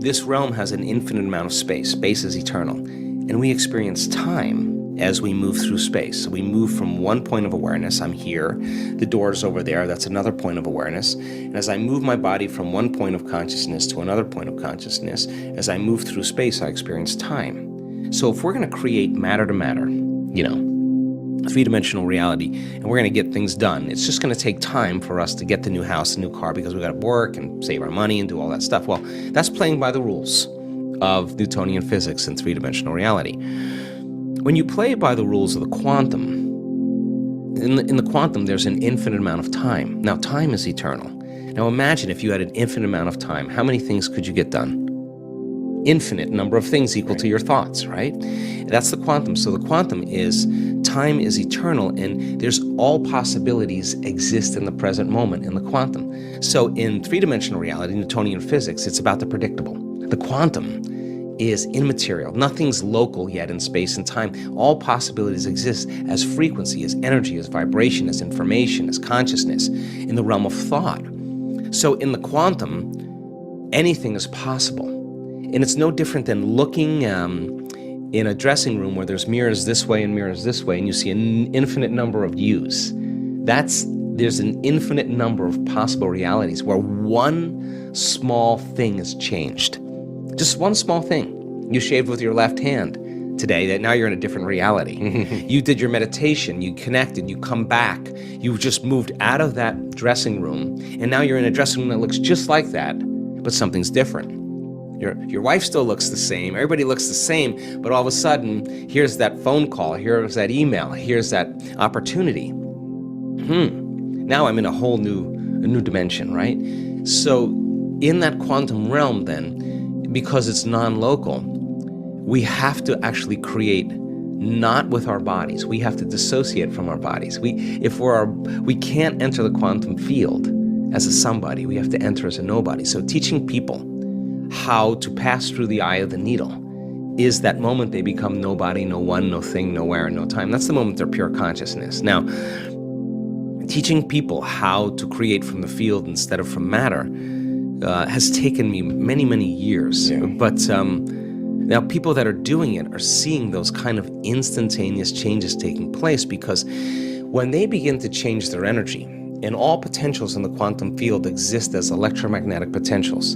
this realm has an infinite amount of space. Space is eternal. And we experience time as we move through space. So we move from one point of awareness, I'm here, the door's over there, that's another point of awareness. And as I move my body from one point of consciousness to another point of consciousness, as I move through space, I experience time. So if we're going to create matter to matter, three-dimensional reality, and we're going to get things done, it's just going to take time for us to get the new house, the new car, because we got to work and save our money and do all that stuff. Well, that's playing by the rules of Newtonian physics and three-dimensional reality. When you play by the rules of the quantum, in the quantum, there's an infinite amount of time. Now, time is eternal. Now, imagine if you had an infinite amount of time, how many things could you get done? Infinite number of things equal to your thoughts, right? That's the quantum. So the quantum is time is eternal, and there's all possibilities exist in the present moment in the quantum. So in three-dimensional reality, Newtonian physics, it's about the predictable. The quantum is immaterial. Nothing's local yet in space and time. All possibilities exist as frequency, as energy, as vibration, as information, as consciousness in the realm of thought. So in the quantum, anything is possible. And it's no different than looking in a dressing room where there's mirrors this way and mirrors this way, and you see an infinite number of views. There's an infinite number of possible realities where one small thing is changed. Just one small thing. You shaved with your left hand today, that now you're in a different reality. You did your meditation, you connected, you come back, you just moved out of that dressing room, and now you're in a dressing room that looks just like that, but something's different. Your wife still looks the same, everybody looks the same, but all of a sudden, here's that phone call, here's that email, here's that opportunity. Now I'm in a whole new dimension, right? So in that quantum realm then, because it's non-local, we have to actually create not with our bodies. We have to dissociate from our bodies. We can't enter the quantum field as a somebody. We have to enter as a nobody. So teaching people how to pass through the eye of the needle is that moment they become nobody, no one, no thing, nowhere, no time. That's the moment they're pure consciousness. Now, teaching people how to create from the field instead of from matter has taken me many, many years. Yeah. But now people that are doing it are seeing those kind of instantaneous changes taking place, because when they begin to change their energy, and all potentials in the quantum field exist as electromagnetic potentials,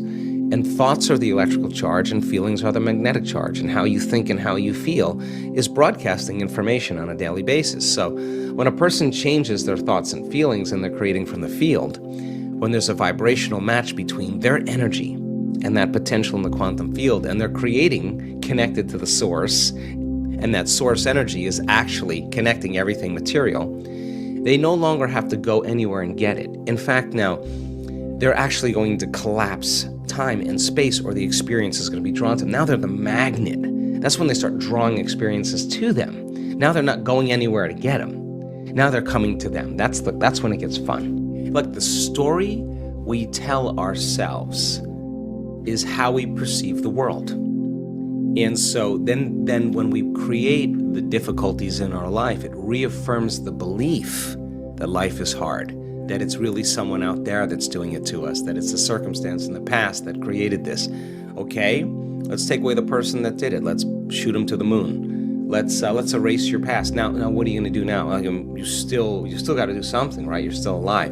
and thoughts are the electrical charge and feelings are the magnetic charge, and how you think and how you feel is broadcasting information on a daily basis. So when a person changes their thoughts and feelings and they're creating from the field, when there's a vibrational match between their energy and that potential in the quantum field, and they're creating connected to the source, and that source energy is actually connecting everything material, they no longer have to go anywhere and get it. In fact, now, they're actually going to collapse time and space, or the experience is going to be drawn to them. Now they're the magnet. That's when they start drawing experiences to them. Now they're not going anywhere to get them. Now they're coming to them. That's when it gets fun. Like, the story we tell ourselves is how we perceive the world. And so then when we create the difficulties in our life, it reaffirms the belief that life is hard, that it's really someone out there that's doing it to us, that it's a circumstance in the past that created this. Okay, let's take away the person that did it. Let's shoot him to the moon. Let's erase your past. Now, what are you going to do now? You still got to do something, right? You're still alive.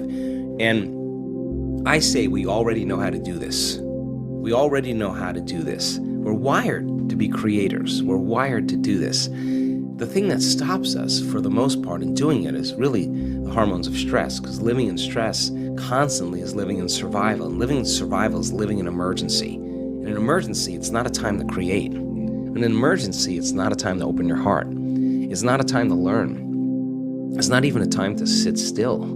And I say we already know how to do this. We already know how to do this. We're wired to be creators. We're wired to do this. The thing that stops us, for the most part, in doing it is really the hormones of stress, because living in stress constantly is living in survival. And living in survival is living in emergency. In an emergency, it's not a time to create. In an emergency, it's not a time to open your heart. It's not a time to learn. It's not even a time to sit still.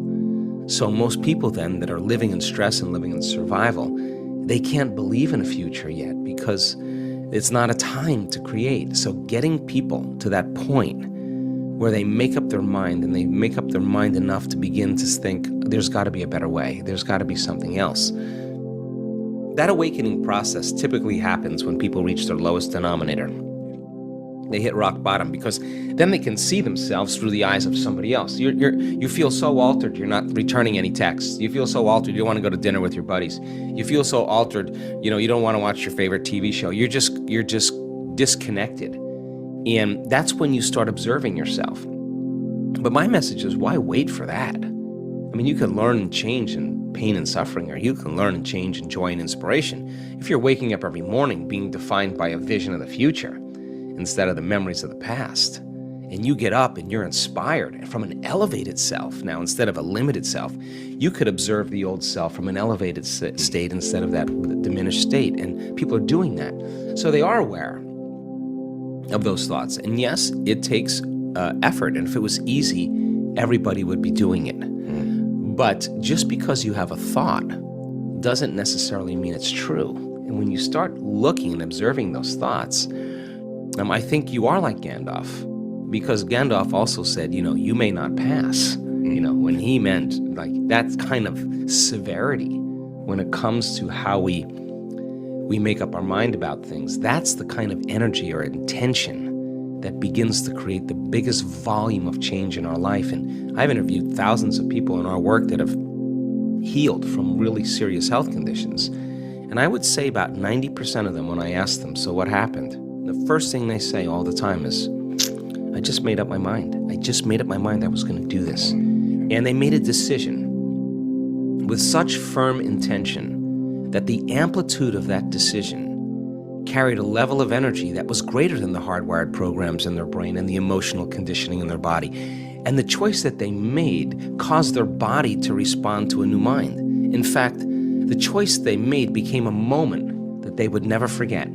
So most people then that are living in stress and living in survival, they can't believe in a future yet, because it's not a time to create. So getting people to that point where they make up their mind, and they make up their mind enough to begin to think, there's got to be a better way. There's got to be something else. That awakening process typically happens when people reach their lowest denominator. They hit rock bottom because then they can see themselves through the eyes of somebody else. You feel so altered, you're not returning any texts. You feel so altered, you don't want to go to dinner with your buddies. You feel so altered, you don't want to watch your favorite TV show. You're just disconnected. And that's when you start observing yourself. But my message is, why wait for that? I mean, you can learn and change in pain and suffering, or you can learn and change in joy and inspiration. If you're waking up every morning being defined by a vision of the future instead of the memories of the past, and you get up and you're inspired from an elevated self now instead of a limited self, you could observe the old self from an elevated state instead of that diminished state. And people are doing that. So they are aware of those thoughts. And yes, it takes effort. And if it was easy, everybody would be doing it. But just because you have a thought doesn't necessarily mean it's true. And when you start looking and observing those thoughts, I think you are like Gandalf, because Gandalf also said, you may not pass, when he meant like that kind of severity when it comes to how we make up our mind about things. That's the kind of energy or intention that begins to create the biggest volume of change in our life. And I've interviewed thousands of people in our work that have healed from really serious health conditions. And I would say about 90% of them, when I ask them, so what happened? The first thing they say all the time is, I just made up my mind. I just made up my mind I was going to do this. And they made a decision with such firm intention that the amplitude of that decision carried a level of energy that was greater than the hardwired programs in their brain and the emotional conditioning in their body. And the choice that they made caused their body to respond to a new mind. In fact, the choice they made became a moment that they would never forget.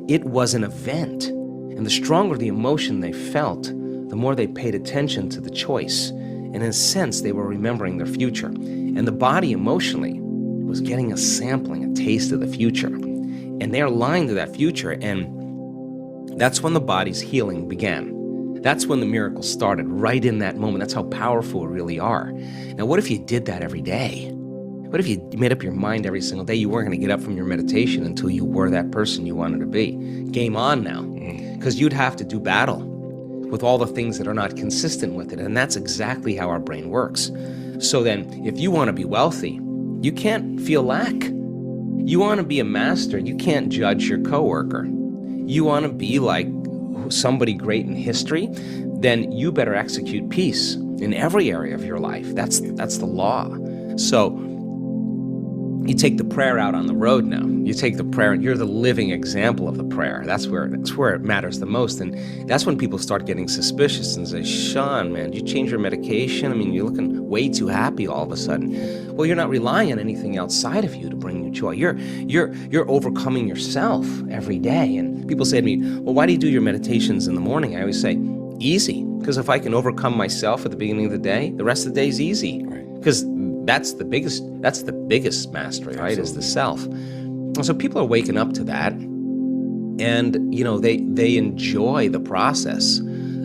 It was an event. And the stronger the emotion they felt, the more they paid attention to the choice. And in a sense, they were remembering their future. And the body emotionally was getting a sampling, a taste of the future. And they're aligned to that future, and that's when the body's healing began. That's when the miracle started, right in that moment. That's how powerful we really are. Now, what if you did that every day? What if you made up your mind every single day you weren't going to get up from your meditation until you were that person you wanted to be? Game on now, because you'd have to do battle with all the things that are not consistent with it, and that's exactly how our brain works. So then, if you want to be wealthy, you can't feel lack. You want to be a master, you can't judge your coworker. You want to be like somebody great in history, then you better execute peace in every area of your life. That's the law. So you take the prayer out on the road now. You take the prayer, and you're the living example of the prayer. That's where it matters the most. And that's when people start getting suspicious and say, Sean, man, did you change your medication? I mean, you're looking way too happy all of a sudden. Well, you're not relying on anything outside of you to bring you joy. You're overcoming yourself every day. And people say to me, well, why do you do your meditations in the morning? I always say, easy. Because if I can overcome myself at the beginning of the day, the rest of the day is easy. Because that's the biggest mastery, right? Absolutely. Is the self. And so people are waking up to that, and they enjoy the process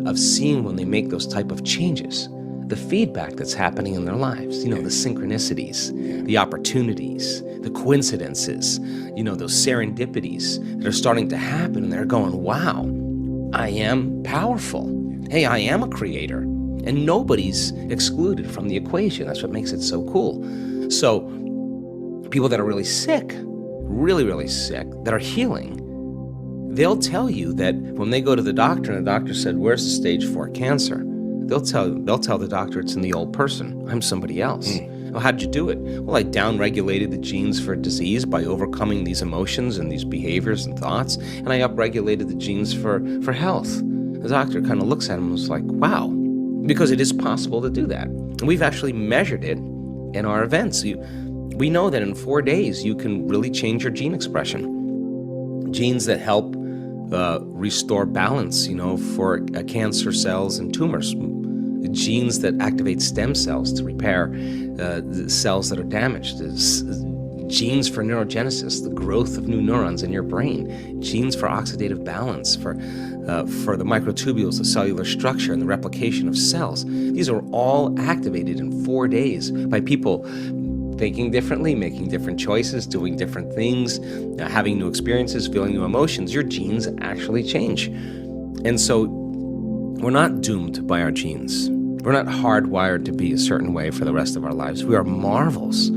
of seeing when they make those type of changes, the feedback that's happening in their lives, the synchronicities, the opportunities, the coincidences, those serendipities that are starting to happen, and they're going, wow, I am powerful. Hey, I am a creator. And nobody's excluded from the equation. That's what makes it so cool. So people that are really sick, really, really sick, that are healing, they'll tell you that when they go to the doctor and the doctor said, where's the stage 4 cancer? They'll tell the doctor it's in the old person. I'm somebody else. Well, how'd you do it? Well, I downregulated the genes for disease by overcoming these emotions and these behaviors and thoughts, and I upregulated the genes for health. The doctor kind of looks at him and was like, wow. Because it is possible to do that. And we've actually measured it in our events. We know that in 4 days, you can really change your gene expression. Genes that help restore balance, for cancer cells and tumors. Genes that activate stem cells to repair the cells that are damaged. Genes for neurogenesis, the growth of new neurons in your brain. Genes for oxidative balance, for the microtubules, the cellular structure, and the replication of cells. These are all activated in 4 days by people thinking differently, making different choices, doing different things, having new experiences, feeling new emotions. Your genes actually change. And so we're not doomed by our genes. We're not hardwired to be a certain way for the rest of our lives. We are marvels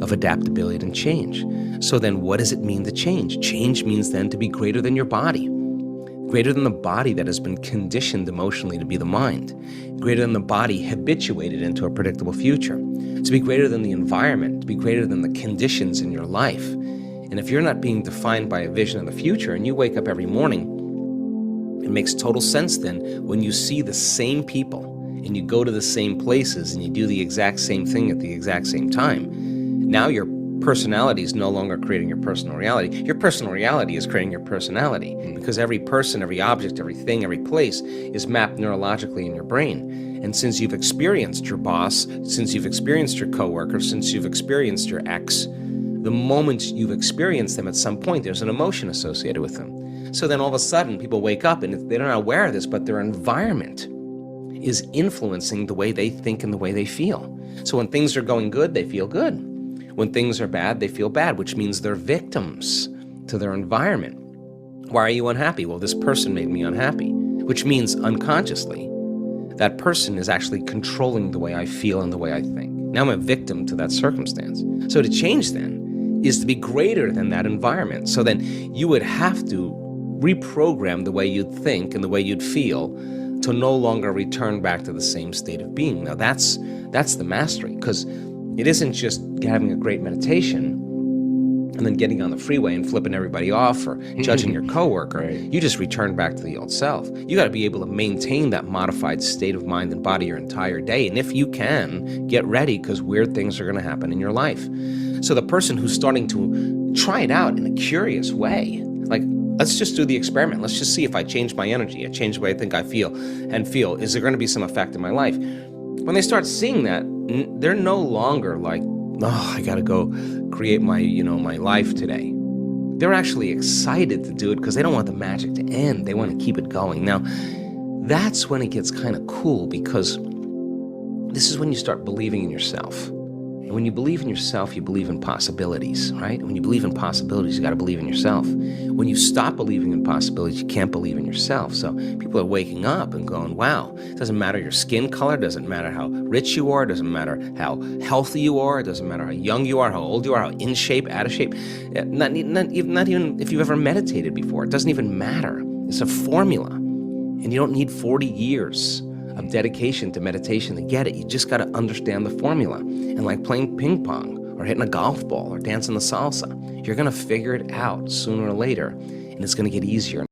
of adaptability and change. So then what does it mean to change? Change means then to be greater than your body, greater than the body that has been conditioned emotionally to be the mind, greater than the body habituated into a predictable future, to be greater than the environment, to be greater than the conditions in your life. And if you're not being defined by a vision of the future and you wake up every morning, it makes total sense then when you see the same people and you go to the same places and you do the exact same thing at the exact same time. Now your personality is no longer creating your personal reality. Your personal reality is creating your personality, because every person, every object, everything, every place is mapped neurologically in your brain. And since you've experienced your boss, since you've experienced your coworker, since you've experienced your ex, the moment you've experienced them at some point, there's an emotion associated with them. So then all of a sudden people wake up and they're not aware of this, but their environment is influencing the way they think and the way they feel. So when things are going good, they feel good. When things are bad, they feel bad, which means they're victims to their environment. Why are you unhappy? Well, this person made me unhappy, which means unconsciously, that person is actually controlling the way I feel and the way I think. Now I'm a victim to that circumstance. So to change then is to be greater than that environment. So then you would have to reprogram the way you'd think and the way you'd feel to no longer return back to the same state of being. Now that's the mastery, because it isn't just having a great meditation and then getting on the freeway and flipping everybody off or judging your coworker. Right. You just return back to the old self. You got to be able to maintain that modified state of mind and body your entire day. And if you can, get ready, because weird things are going to happen in your life. So the person who's starting to try it out in a curious way, like, let's just do the experiment. Let's just see if I change my energy, I change the way I think I feel, is there going to be some effect in my life? When they start seeing that, they're no longer like, oh, I got to go create my life today. They're actually excited to do it because they don't want the magic to end. They want to keep it going. Now, that's when it gets kind of cool, because this is when you start believing in yourself. And when you believe in yourself, you believe in possibilities, right? And when you believe in possibilities, you got to believe in yourself. When you stop believing in possibilities, you can't believe in yourself. So people are waking up and going, wow, it doesn't matter your skin color, doesn't matter how rich you are, doesn't matter how healthy you are, it doesn't matter how young you are, how old you are, how in shape, out of shape, not even if you've ever meditated before. It doesn't even matter. It's a formula. And you don't need 40 years of dedication to meditation to get it. You just got to understand the formula. And like playing ping pong or hitting a golf ball or dancing the salsa, you're going to figure it out sooner or later, and it's going to get easier.